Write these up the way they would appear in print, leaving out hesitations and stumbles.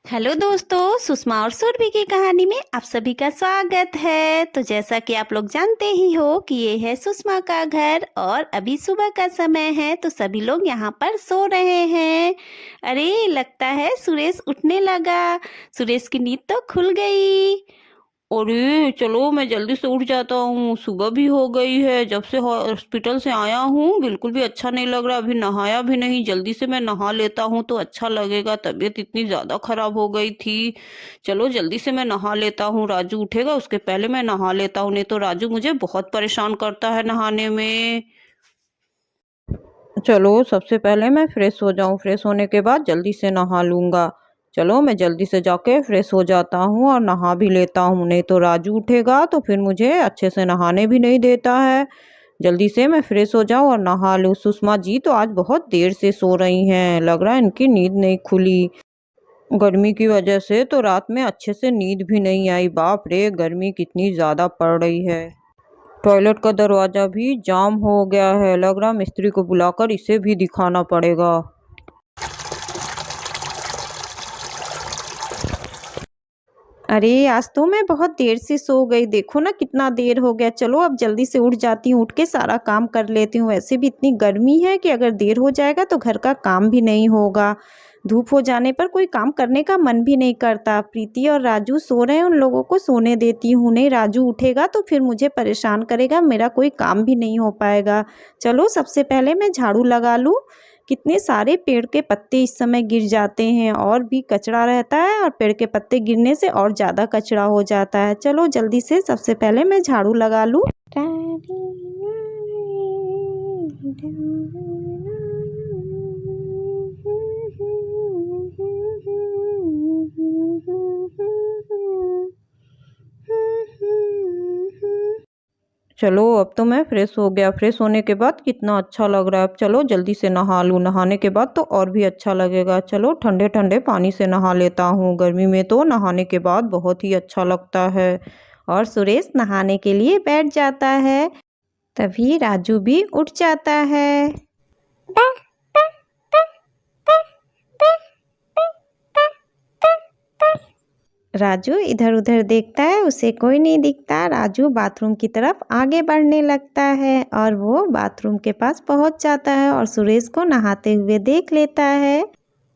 Hello दोस्तों, सुषमा और सुरभि की कहानी में आप सभी का स्वागत है। तो जैसा कि आप लोग जानते ही हो कि ये है सुषमा का घर और अभी सुबह का समय है, तो सभी लोग यहाँ पर सो रहे हैं। अरे लगता है सुरेश उठने लगा। सुरेश की नींद तो खुल गई। अरे चलो मैं जल्दी से उठ जाता हूँ, सुबह भी हो गई है। जब से हॉस्पिटल से आया हूँ बिल्कुल भी अच्छा नहीं लग रहा, अभी नहाया भी नहीं। जल्दी से मैं नहा लेता हूँ तो अच्छा लगेगा, तबीयत इतनी ज़्यादा खराब हो गई थी। चलो जल्दी से मैं नहा लेता हूँ, राजू उठेगा उसके पहले मैं नहा लेता हूँ, नहीं तो राजू मुझे बहुत परेशान करता है नहाने में। चलो सबसे पहले मैं फ्रेश हो जाऊं। फ्रेश होने के बाद जल्दी से नहा लूंगा। चलो मैं जल्दी से जाके फ्रेश हो जाता हूँ और नहा भी लेता हूँ, नहीं तो राजू उठेगा तो फिर मुझे अच्छे से नहाने भी नहीं देता है। जल्दी से मैं फ्रेश हो जाऊं और नहा लूं। सुषमा जी तो आज बहुत देर से सो रही हैं, लग रहा है इनकी नींद नहीं खुली। गर्मी की वजह से तो रात में अच्छे से नींद भी नहीं आई। बाप रे, गर्मी कितनी ज़्यादा पड़ रही है। टॉयलेट का दरवाजा भी जाम हो गया है, लग रहा मिस्त्री को बुलाकर इसे भी दिखाना पड़ेगा। अरे आज तो मैं बहुत देर से सो गई, देखो ना कितना देर हो गया। चलो अब जल्दी से उठ जाती हूँ, उठ के सारा काम कर लेती हूँ। वैसे भी इतनी गर्मी है कि अगर देर हो जाएगा तो घर का काम भी नहीं होगा। धूप हो जाने पर कोई काम करने का मन भी नहीं करता। प्रीति और राजू सो रहे हैं, उन लोगों को सोने देती हूँ। नहीं, राजू उठेगा तो फिर मुझे परेशान करेगा, मेरा कोई काम भी नहीं हो पाएगा। चलो सबसे पहले मैं झाड़ू लगा लूँ। कितने सारे पेड़ के पत्ते इस समय गिर जाते हैं और भी कचरा रहता है, और पेड़ के पत्ते गिरने से और ज़्यादा कचरा हो जाता है। चलो जल्दी से सबसे पहले मैं झाड़ू लगा लूँ। चलो अब तो मैं फ्रेश हो गया। फ्रेश होने के बाद कितना अच्छा लग रहा है। अब चलो जल्दी से नहा लूँ, नहाने के बाद तो और भी अच्छा लगेगा। चलो ठंडे ठंडे पानी से नहा लेता हूँ, गर्मी में तो नहाने के बाद बहुत ही अच्छा लगता है। और सुरेश नहाने के लिए बैठ जाता है, तभी राजू भी उठ जाता है। राजू इधर उधर देखता है, उसे कोई नहीं दिखता। राजू बाथरूम की तरफ आगे बढ़ने लगता है और वो बाथरूम के पास पहुंच जाता है और सुरेश को नहाते हुए देख लेता है।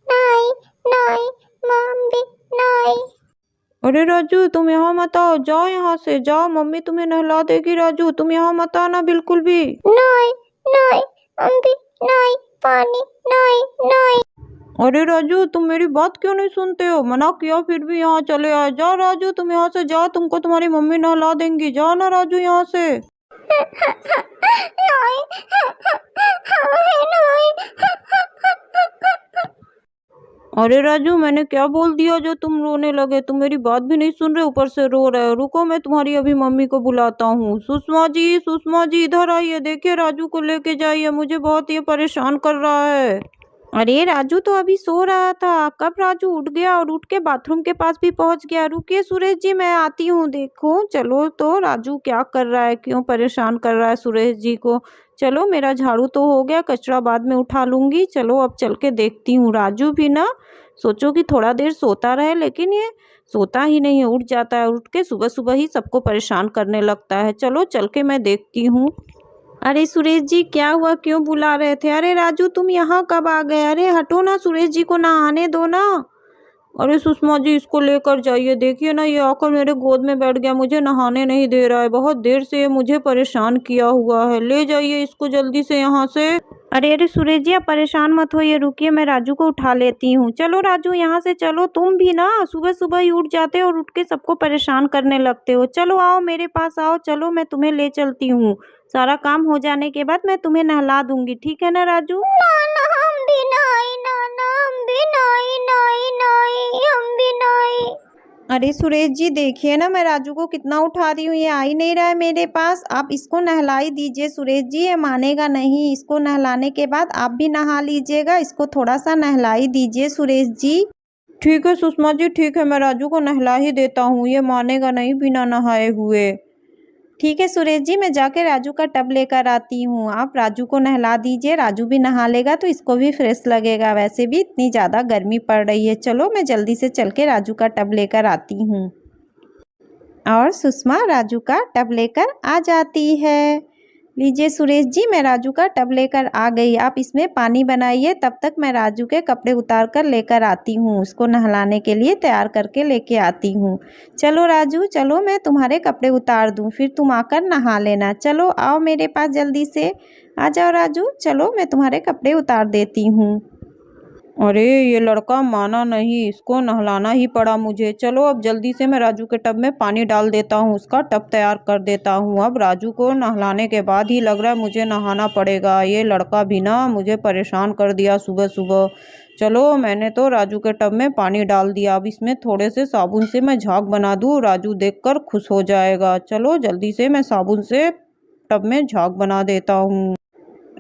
नहीं, नहीं, मम्मी, नहीं। अरे राजू, तुम यहाँ मत आओ, जाओ यहाँ से जाओ, मम्मी तुम्हें नहला देगी। राजू तुम यहाँ मत आना बिल्कुल भी। नहीं, नहीं, मम्मी, नहीं, पानी, नहीं, नहीं। अरे राजू, तुम मेरी बात क्यों नहीं सुनते हो? मना किया फिर भी यहाँ चले आए। जाओ राजू, तुम यहाँ से जाओ, तुमको तुम्हारी मम्मी नहला देंगी। जाओ ना राजू यहाँ से। अरे राजू, मैंने क्या बोल दिया जो तुम रोने लगे? तुम मेरी बात भी नहीं सुन रहे, ऊपर से रो रहे हो। रुको, मैं तुम्हारी अभी मम्मी को बुलाता हूँ। सुषमा जी, सुषमा जी इधर आइए, देखिए राजू को लेके जाइए, मुझे बहुत ये परेशान कर रहा है। अरे राजू तो अभी सो रहा था, कब राजू उठ गया और उठ के बाथरूम के पास भी पहुंच गया। रुकिए सुरेश जी, मैं आती हूँ। देखो चलो तो राजू क्या कर रहा है, क्यों परेशान कर रहा है सुरेश जी को। चलो मेरा झाड़ू तो हो गया, कचरा बाद में उठा लूंगी। चलो अब चल के देखती हूँ। राजू भी ना, सोचो कि थोड़ा देर सोता रहे, लेकिन ये सोता ही नहीं है, उठ जाता है। उठ के सुबह सुबह ही सबको परेशान करने लगता है। चलो चल के मैं देखती हूँ। अरे सुरेश जी क्या हुआ, क्यों बुला रहे थे? अरे राजू तुम यहाँ कब आ गए? अरे हटो ना, सुरेश जी को नहाने दो ना। अरे सुषमा जी, इसको लेकर जाइए। देखिए ना, ये आकर मेरे गोद में बैठ गया, मुझे नहाने नहीं दे रहा है। बहुत देर से ये मुझे परेशान किया हुआ है। ले जाइए इसको जल्दी से यहाँ से। अरे अरे सुरेश जी आप परेशान मत होइए, रुकिए मैं राजू को उठा लेती हूँ। चलो राजू यहाँ से चलो, तुम भी ना सुबह सुबह ही उठ जाते हो और उठ के सबको परेशान करने लगते हो। चलो आओ मेरे पास आओ, चलो मैं तुम्हें ले चलती हूँ। सारा काम हो जाने के बाद मैं तुम्हें नहला दूंगी, ठीक है ना राजू? ना हम भी नहीं, ना हम भी नहीं, नहीं नहीं हम भी नहीं। अरे सुरेश जी देखिए ना, मैं राजू को कितना उठा रही हूँ, ये आ ही नहीं रहा है मेरे पास। आप इसको नहला ही दीजिए सुरेश जी, ये मानेगा नहीं। इसको नहलाने के बाद आप भी नहा लीजिएगा। इसको थोड़ा सा नहला ही दीजिए सुरेश जी। ठीक है सुषमा जी, ठीक है, मैं राजू को नहला ही देता हूँ। ये मानेगा नहीं बिना नहाए हुए। ठीक है सुरेश जी, मैं जाके राजू का टब लेकर आती हूँ। आप राजू को नहला दीजिए, राजू भी नहा लेगा तो इसको भी फ्रेश लगेगा। वैसे भी इतनी ज़्यादा गर्मी पड़ रही है। चलो मैं जल्दी से चल के राजू का टब लेकर आती हूँ। और सुषमा राजू का टब लेकर आ जाती है। लीजिए सुरेश जी, मैं राजू का टब लेकर आ गई। आप इसमें पानी बनाइए, तब तक मैं राजू के कपड़े उतार कर लेकर आती हूँ। उसको नहलाने के लिए तैयार करके लेके आती हूँ। चलो राजू, चलो मैं तुम्हारे कपड़े उतार दूँ, फिर तुम आकर नहा लेना। चलो आओ मेरे पास जल्दी से। आ जाओ राजू, चलो मैं तुम्हारे कपड़े उतार देती हूँ। अरे ये लड़का माना नहीं, इसको नहलाना ही पड़ा मुझे। चलो अब जल्दी से मैं राजू के टब में पानी डाल देता हूँ, उसका टब तैयार कर देता हूँ। अब राजू को नहलाने के बाद ही लग रहा है मुझे नहाना पड़ेगा। ये लड़का भी ना मुझे परेशान कर दिया सुबह सुबह। चलो मैंने तो राजू के टब में पानी डाल दिया। अब इसमें थोड़े से साबुन से मैं झाग बना दूँ, राजू देखकर खुश हो जाएगा। चलो जल्दी से मैं साबुन से टब में झाग बना देता हूँ।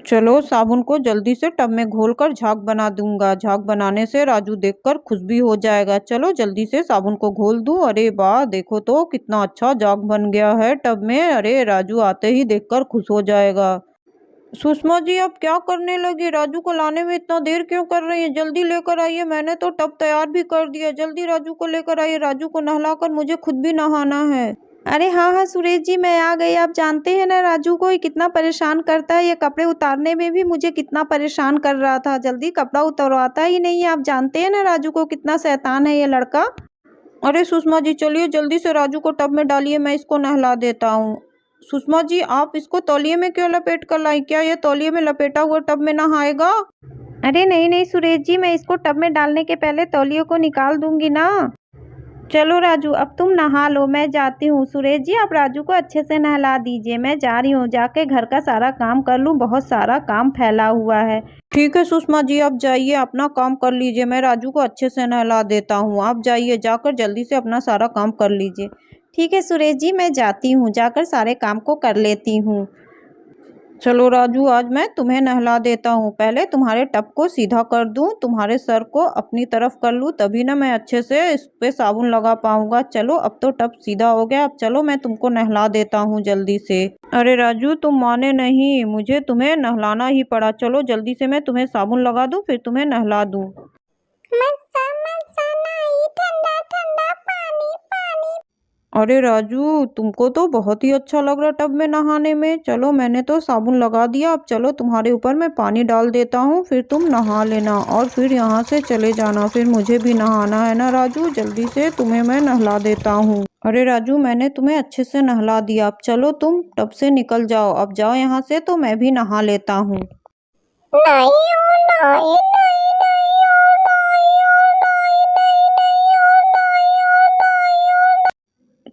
चलो साबुन को जल्दी से टब में घोलकर झाग बना दूंगा। झाग बनाने से राजू देखकर खुश भी हो जाएगा। चलो जल्दी से साबुन को घोल दूं। अरे वाह, देखो तो कितना अच्छा झाग बन गया है टब में। अरे राजू आते ही देखकर खुश हो जाएगा। सुषमा जी आप क्या करने लगी? राजू को लाने में इतना देर क्यों कर रही है? जल्दी लेकर आइए, मैंने तो टब तैयार भी कर दिया। जल्दी राजू को लेकर आइए, राजू को नहलाकर मुझे खुद भी नहाना है। अरे हाँ हाँ सुरेश जी, मैं आ गई। आप जानते हैं ना राजू को ये कितना परेशान करता है। ये कपड़े उतारने में भी मुझे कितना परेशान कर रहा था। जल्दी कपड़ा उतरवाता ही नहीं है। आप जानते हैं ना राजू को कितना शैतान है ये लड़का। अरे सुषमा जी चलिए जल्दी से राजू को टब में डालिए, मैं इसको नहला देता हूँ। सुषमा जी आप इसको तौलिए में क्यों लपेट कर लाई? क्या ये तौलिए में लपेटा हुआ टब में नहाएगा? अरे नहीं नहीं सुरेश जी, मैं इसको टब में डालने के पहले तौलिए को निकाल दूंगी ना। चलो राजू, अब तुम नहा लो, मैं जाती हूँ। सुरेश जी आप राजू को अच्छे से नहला दीजिए, मैं जा रही हूँ। जाके घर का सारा काम कर लूँ, बहुत सारा काम फैला हुआ है। ठीक है सुषमा जी आप जाइए अपना काम कर लीजिए, मैं राजू को अच्छे से नहला देता हूँ। आप जाइए, जाकर जल्दी से अपना सारा काम कर लीजिए। ठीक है सुरेश जी, मैं जाती हूँ, जाकर सारे काम को कर लेती हूँ। चलो राजू आज मैं तुम्हें नहला देता हूँ। पहले तुम्हारे टब को सीधा कर दूँ, तुम्हारे सर को अपनी तरफ कर लूँ, तभी ना मैं अच्छे से इस पे साबुन लगा पाऊंगा। चलो अब तो टब सीधा हो गया। अब चलो मैं तुमको नहला देता हूँ जल्दी से। अरे राजू तुम माने नहीं, मुझे तुम्हें नहलाना ही पड़ा। चलो जल्दी से मैं तुम्हें साबुन लगा दूँ, फिर तुम्हें नहला दूँ। ठंडा ठंडा पानी पानी। अरे राजू तुमको तो बहुत ही अच्छा लग रहा टब में नहाने में। चलो मैंने तो साबुन लगा दिया, अब चलो तुम्हारे ऊपर मैं पानी डाल देता हूँ, फिर तुम नहा लेना और फिर यहाँ से चले जाना। फिर मुझे भी नहाना है ना राजू, जल्दी से तुम्हें मैं नहला देता हूँ। अरे राजू मैंने तुम्हें अच्छे से नहला दिया, अब चलो तुम टब से निकल जाओ। अब जाओ यहाँ से, तो मैं भी नहा लेता हूँ।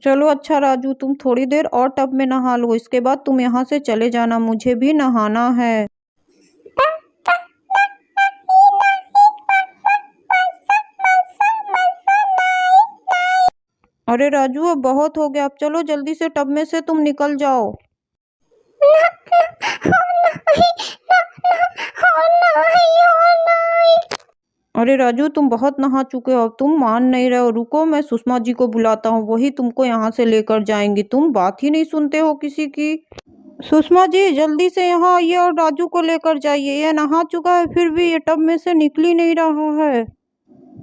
चलो अच्छा राजू तुम थोड़ी देर और टब में नहा लो, इसके बाद तुम यहाँ से चले जाना, मुझे भी नहाना है। अरे राजू अब बहुत हो गया, अब चलो जल्दी से टब में से तुम निकल जाओ। अरे राजू तुम बहुत नहा चुके हो, तुम मान नहीं रहे हो। रुको मैं सुषमा जी को बुलाता हूँ, वही तुमको यहाँ से लेकर जाएंगी। तुम बात ही नहीं सुनते हो किसी की। सुषमा जी जल्दी से यहाँ आइए और राजू को लेकर जाइए। ये नहा चुका है फिर भी ये टब में से निकल ही नहीं रहा है।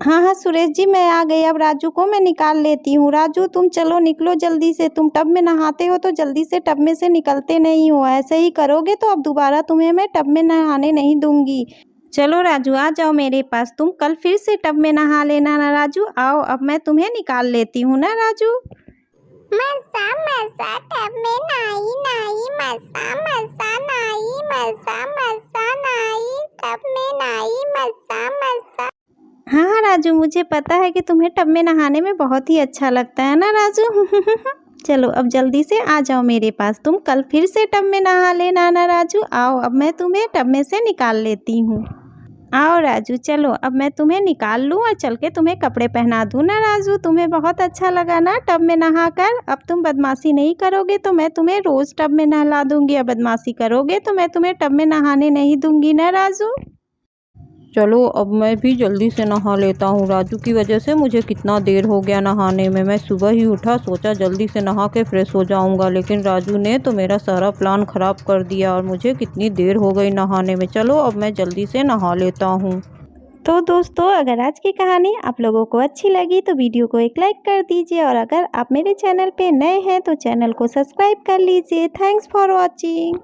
हाँ हाँ सुरेश जी, मैं आ गई। अब राजू को मैं निकाल लेती हूँ। राजू तुम चलो, निकलो जल्दी से। तुम टब में नहाते हो तो जल्दी से टब में से निकलते नहीं हो। ऐसे ही करोगे तो अब दोबारा तुम्हें मैं टब में नहाने नहीं दूंगी। चलो राजू आ जाओ मेरे पास, तुम कल फिर से टब में नहा लेना ना राजू। आओ अब मैं तुम्हें निकाल लेती हूँ ना राजू। मसा मसा टब में नाई नाई, मसा मसा नाई, मसा मसा नाई, टब में नाई, मसा मसा। हाँ हाँ राजू, मुझे पता है कि तुम्हें टब में नहाने में बहुत ही अच्छा लगता है ना राजू। चलो अब जल्दी से आ जाओ मेरे पास, तुम कल फिर से टब में नहा लेना ना राजू। आओ अब मैं तुम्हें टब में से निकाल लेती हूँ। आओ राजू चलो, अब मैं तुम्हें निकाल लूँ और चल के तुम्हें कपड़े पहना दूँ ना राजू। तुम्हें बहुत अच्छा लगा ना टब में नहाकर? अब तुम बदमाशी नहीं करोगे तो मैं तुम्हें रोज़ टब में नहला दूँगी, और बदमाशी करोगे तो मैं तुम्हें टब में नहाने नहीं दूँगी ना राजू। चलो अब मैं भी जल्दी से नहा लेता हूँ। राजू की वजह से मुझे कितना देर हो गया नहाने में। मैं सुबह ही उठा, सोचा जल्दी से नहा के फ्रेश हो जाऊँगा, लेकिन राजू ने तो मेरा सारा प्लान ख़राब कर दिया और मुझे कितनी देर हो गई नहाने में। चलो अब मैं जल्दी से नहा लेता हूँ। तो दोस्तों, अगर आज की कहानी आप लोगों को अच्छी लगी तो वीडियो को एक लाइक कर दीजिए, और अगर आप मेरे चैनल पे नए हैं तो चैनल को सब्सक्राइब कर लीजिए। Thanks for watching.